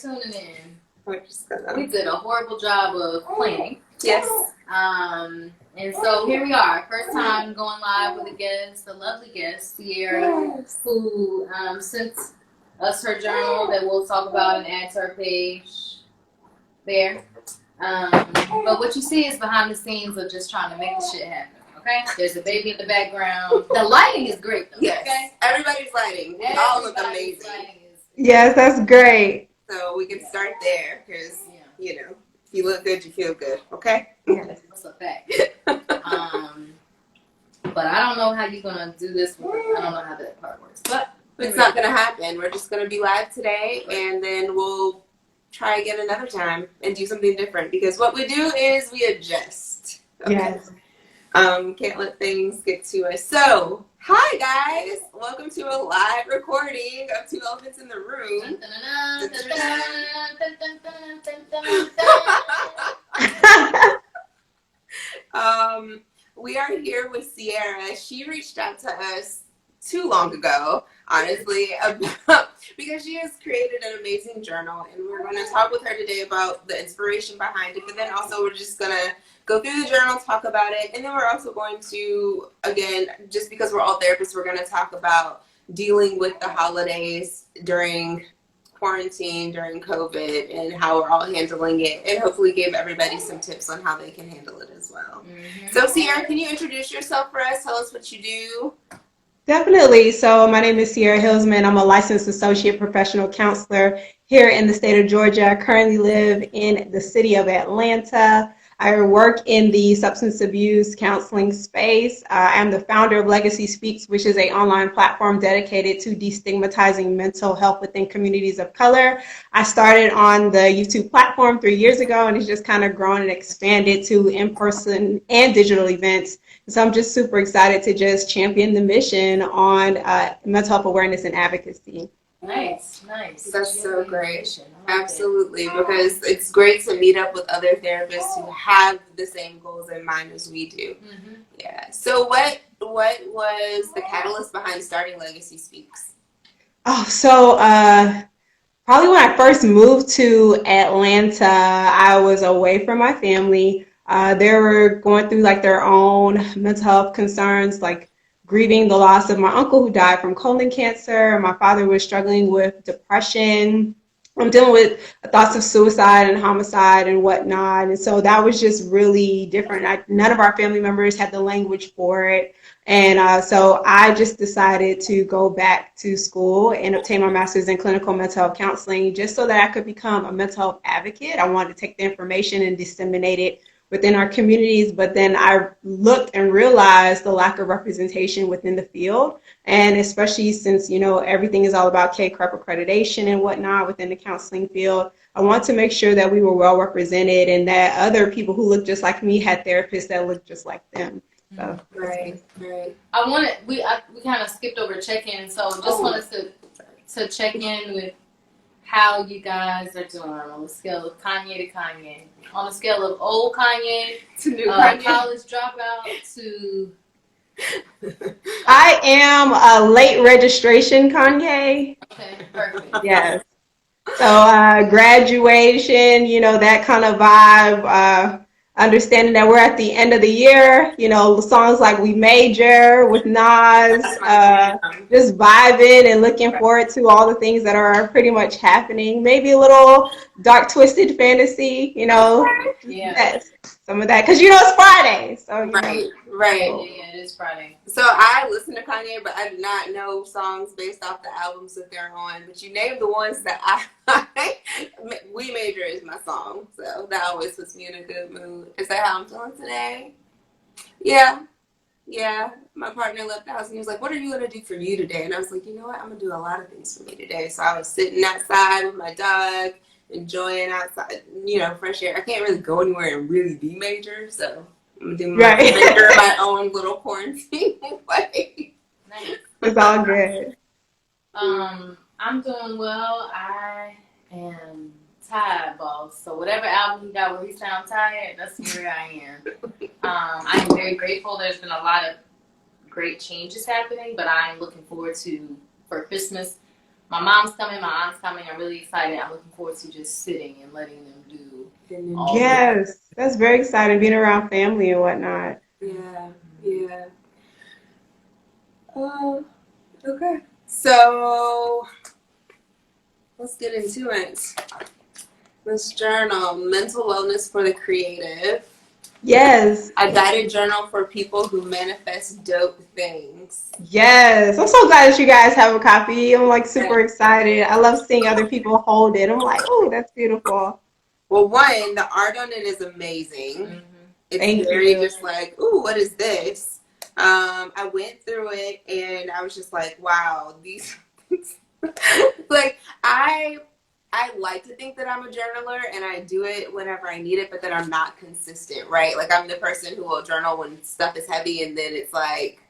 tuning in. We're just gonna... We did a horrible job of planning. Yes. And so here we are. First time going live with a guest, a lovely guest, Sierra, who sent us her journal that we'll talk about and add to her page there. But what you see is behind the scenes of just trying to make the shit happen. Okay? There's a baby in the background. The lighting is great, though. Yes. Okay? Everybody's lighting. They all look amazing. Yes, that's great. So we can start there because, you know, if you look good, you feel good. Okay? Yes. That's a fact. But I don't know how you're going to do this. I don't know how that part works. But it's not going to happen. We're just going to be live today, and then we'll try again another time and do something different. Because what we do is we adjust. Okay? Yes. Can't let things get to us. So, hi guys! Welcome to a live recording of Two Elephants in the Room. We are here with Sierra. She reached out to us too long ago, honestly, because she has created an amazing journal, and we're going to talk with her today about the inspiration behind it, but then also we're just going to go through the journal, talk about it, and then we're also going to, again, just because we're all therapists, we're going to talk about dealing with the holidays during quarantine, during COVID, and how we're all handling it, and hopefully give everybody some tips on how they can handle it as well. Mm-hmm. So, Sierra, can you introduce yourself for us? Tell us what you do. Definitely. So my name is Sierra Hillsman. I'm a licensed associate professional counselor here in the state of Georgia. I currently live in the city of Atlanta. I work in the substance abuse counseling space. I'm the founder of Legacy Speaks, which is an online platform dedicated to destigmatizing mental health within communities of color. I started on the YouTube platform 3 years ago, and it's just kind of grown and expanded to in-person and digital events. So I'm just super excited to just champion the mission on mental health awareness and advocacy. Nice. That's so great. Absolutely, because it's great to meet up with other therapists who have the same goals in mind as we do. Mm-hmm. Yeah. So what was the catalyst behind starting Legacy Speaks? Oh, so probably when I first moved to Atlanta, I was away from my family. They were going through like their own mental health concerns, like grieving the loss of my uncle who died from colon cancer. My father was struggling with depression. I'm dealing with thoughts of suicide and homicide and whatnot. And so that was just really different. None of our family members had the language for it. And so I just decided to go back to school and obtain my master's in clinical mental health counseling just so that I could become a mental health advocate. I wanted to take the information and disseminate it within our communities, but then I looked and realized the lack of representation within the field, and especially since, you know, everything is all about K-CREP accreditation and whatnot within the counseling field, I want to make sure that we were well represented and that other people who look just like me had therapists that looked just like them. So. Right. We kind of skipped over check-in, so just wanted to check in with how you guys are doing on the scale of Kanye to Kanye. On the scale of old Kanye to new Kanye. College dropout to... I am a late registration Kanye. Okay, perfect. Yes. So graduation, you know, that kind of vibe. Understanding that we're at the end of the year, you know, songs like We Major with Nas, just vibing and looking forward to all the things that are pretty much happening. Maybe a little dark, twisted fantasy, you know. Yeah. Some of that, because, you know, it's Friday. So, Right. Yeah, it is Friday. So I listen to Kanye, but I do not know songs based off the albums that they're on. But you named the ones that I We Major is my song, so that always puts me in a good mood. Is that how I'm feeling today? Yeah. My partner left the house and he was like, "What are you gonna do for you today?" And I was like, "You know what? I'm gonna do a lot of things for me today." So I was sitting outside with my dog, enjoying outside, you know, fresh air. I can't really go anywhere and really be major, so I'm doing my own little quarantine way. Nice. It's all good. I'm doing well. I am tired, boss. So whatever album he got where he sound tired, that's where I am. I'm very grateful. There's been a lot of great changes happening, but I'm looking forward to, for Christmas, my mom's coming, my aunt's coming. I'm really excited. I'm looking forward to just sitting and letting them do all the. Yes, that's very exciting, being around family and whatnot. Yeah, yeah. Okay. So let's get into it. This journal, mental wellness for the creative. Yes, A guided journal for people who manifest dope things. yes. I'm so glad that you guys have a copy. I'm like super excited. I love seeing other people hold it. I'm like, oh, that's beautiful. Well, one, the art on it is amazing. Mm-hmm. It's Thank very you. just like, ooh, what is this? I went through it and I was just like, wow, these like I like to think that I'm a journaler and I do it whenever I need it, but that I'm not consistent, right? Like I'm the person who will journal when stuff is heavy and then it's like,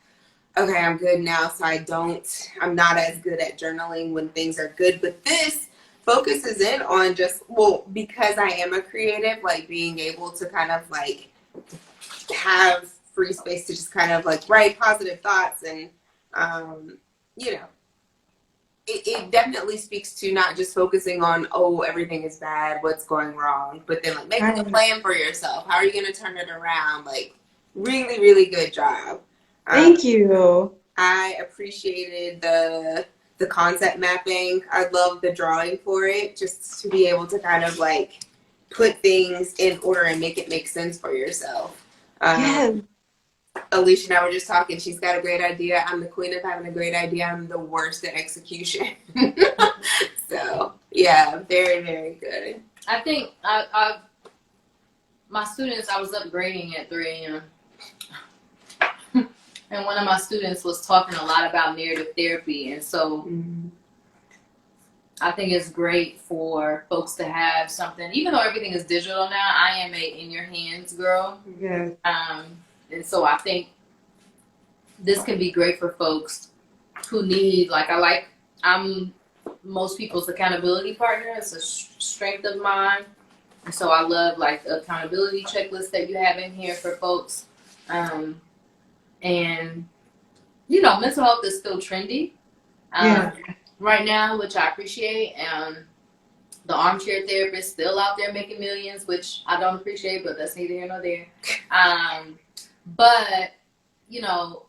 okay, I'm good now, so I'm not as good at journaling when things are good. But this focuses in on just, well, because I am a creative, like being able to kind of like have free space to just kind of like write positive thoughts and, you know, it definitely speaks to not just focusing on, oh, everything is bad, what's going wrong, but then like making a Right. plan for yourself. How are you going to turn it around? Like, really, really good job. Thank you. I appreciated the concept mapping. I love the drawing for it, just to be able to kind of like put things in order and make it make sense for yourself. Yes. Alicia and I were just talking. She's got a great idea. I'm the queen of having a great idea. I'm the worst at execution. So yeah, very, very good. I think my students, I was up grading at 3 a.m. And one of my students was talking a lot about narrative therapy. And so I think it's great for folks to have something, even though everything is digital now, I am a in your hands girl. Yes. And so I think this can be great for folks who need, I'm most people's accountability partner. It's a strength of mine. And so I love like the accountability checklist that you have in here for folks. And, you know, mental health is still trendy right now, which I appreciate. The armchair therapist still out there making millions, which I don't appreciate, but that's neither here nor there. But, you know,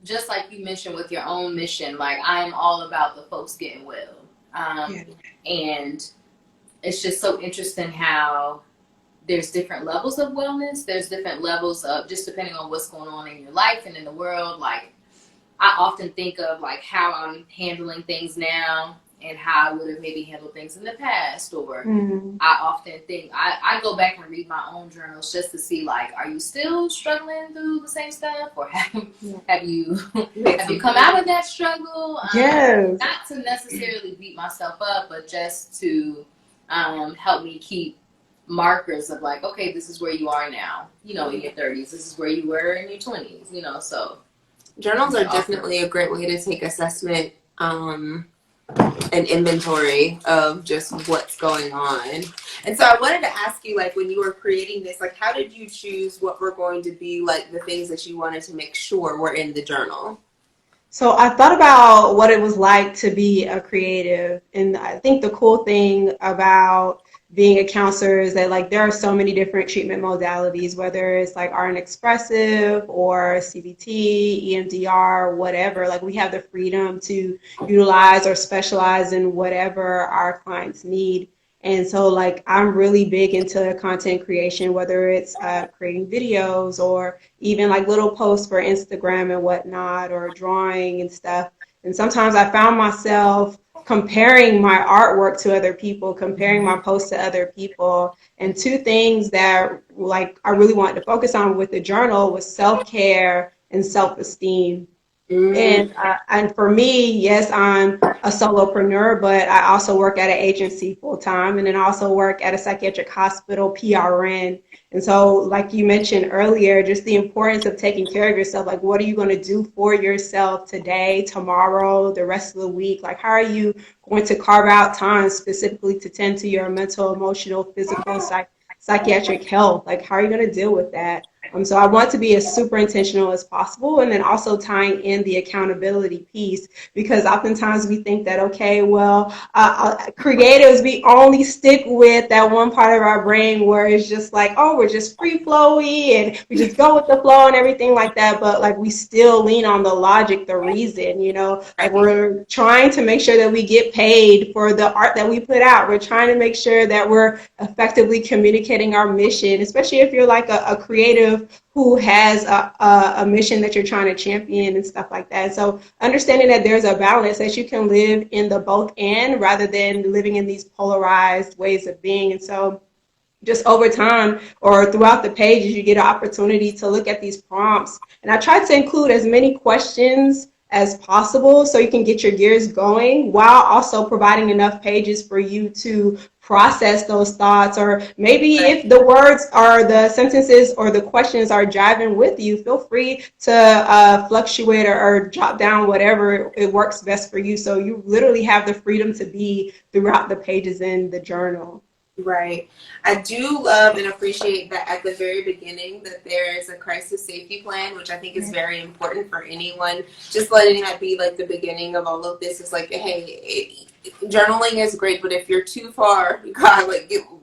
just like you mentioned with your own mission, like I'm all about the folks getting well. And it's just so interesting how there's different levels of wellness. There's different levels of, just depending on what's going on in your life and in the world. Like I often think of like how I'm handling things now and how I would have maybe handled things in the past. Or I often think, I go back and read my own journals just to see like, are you still struggling through the same stuff? Or have you come out of that struggle? Yes. Not to necessarily beat myself up, but just to help me keep markers of like, okay, this is where you are now, you know, in your 30s. This is where you were in your 20s, you know, so. Journals are definitely a great way to take assessment and inventory of just what's going on. And so I wanted to ask you, like, when you were creating this, like, how did you choose what were going to be, like, the things that you wanted to make sure were in the journal? So I thought about what it was like to be a creative. And I think the cool thing about being a counselor is that like there are so many different treatment modalities, whether it's like art and expressive or CBT, EMDR, whatever. Like we have the freedom to utilize or specialize in whatever our clients need. And so like I'm really big into content creation, whether it's creating videos or even like little posts for Instagram and whatnot, or drawing and stuff. And sometimes I found myself comparing my artwork to other people, comparing my posts to other people. And two things that like I really wanted to focus on with the journal was self-care and self-esteem. And for me, yes, I'm a solopreneur, but I also work at an agency full time, and then I also work at a psychiatric hospital, PRN. And so, like you mentioned earlier, just the importance of taking care of yourself. Like, what are you going to do for yourself today, tomorrow, the rest of the week? Like, how are you going to carve out time specifically to tend to your mental, emotional, physical, psychiatric health? Like, how are you going to deal with that? So I want to be as super intentional as possible, and then also tying in the accountability piece, because oftentimes we think that, okay, well, creatives, we only stick with that one part of our brain where it's just like, oh, we're just free flowy and we just go with the flow and everything like that. But like we still lean on the logic, the reason, like we're trying to make sure that we get paid for the art that we put out. We're trying to make sure that we're effectively communicating our mission, especially if you're like a creative who has a mission that you're trying to champion and stuff like that. So understanding that there's a balance, that you can live in the both and rather than living in these polarized ways of being. And so just over time or throughout the pages, you get an opportunity to look at these prompts. And I try to include as many questions as possible so you can get your gears going while also providing enough pages for you to process those thoughts. Or maybe if the words or the sentences or the questions are driving with you, feel free to fluctuate or jot down whatever it works best for you. So you literally have the freedom to be throughout the pages in the journal. Right. I do love and appreciate that at the very beginning that there is a crisis safety plan, which I think is very important for anyone. Just letting that be like the beginning of all of this is like, hey, journaling is great, but if you're too far, God,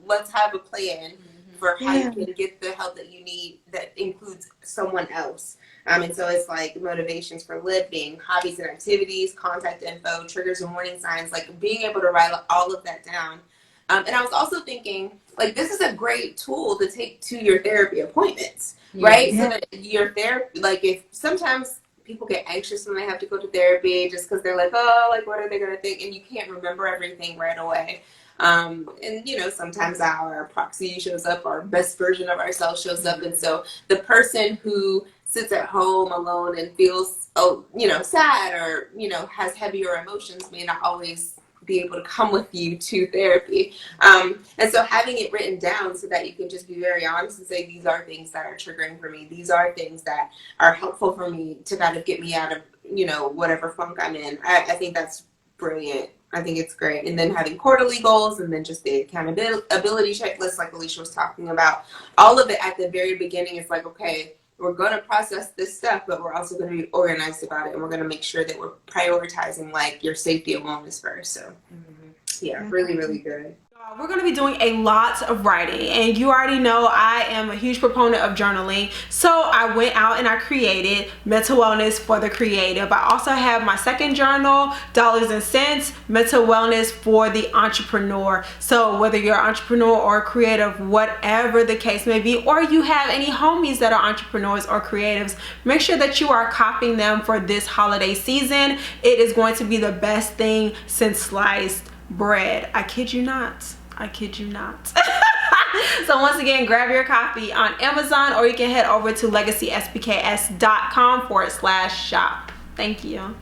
let's have a plan for how you can get the help that you need that includes someone else. And so it's like motivations for living, hobbies and activities, contact info, triggers and warning signs, like being able to write all of that down. And I was also thinking, like, this is a great tool to take to your therapy appointments, right? So that your therapy, like, if sometimes people get anxious when they have to go to therapy just because they're like, oh, like, what are they going to think? And you can't remember everything right away. And, sometimes our proxy shows up, our best version of ourselves shows up. And so the person who sits at home alone and feels, sad or, has heavier emotions may not always be able to come with you to therapy. And so having it written down so that you can just be very honest and say, these are things that are triggering for me. These are things that are helpful for me to kind of get me out of, whatever funk I'm in. I think that's brilliant. I think it's great. And then having quarterly goals and then just the accountability checklist like Alicia was talking about. All of it at the very beginning is like, okay, we're going to process this stuff, but we're also going to be organized about it. And we're going to make sure that we're prioritizing like your safety and wellness first. So really, really good. We're going to be doing a lot of writing, and you already know I am a huge proponent of journaling. So I went out and I created Mental Wellness for the Creative. I also have my second journal, Dollars and Cents, Mental Wellness for the Entrepreneur. So whether you're an entrepreneur or a creative, whatever the case may be, or you have any homies that are entrepreneurs or creatives, make sure that you are copying them for this holiday season. It is going to be the best thing since sliced bread. I kid you not. I kid you not. So once again, grab your copy on Amazon, or you can head over to legacyspks.com/shop. Thank you.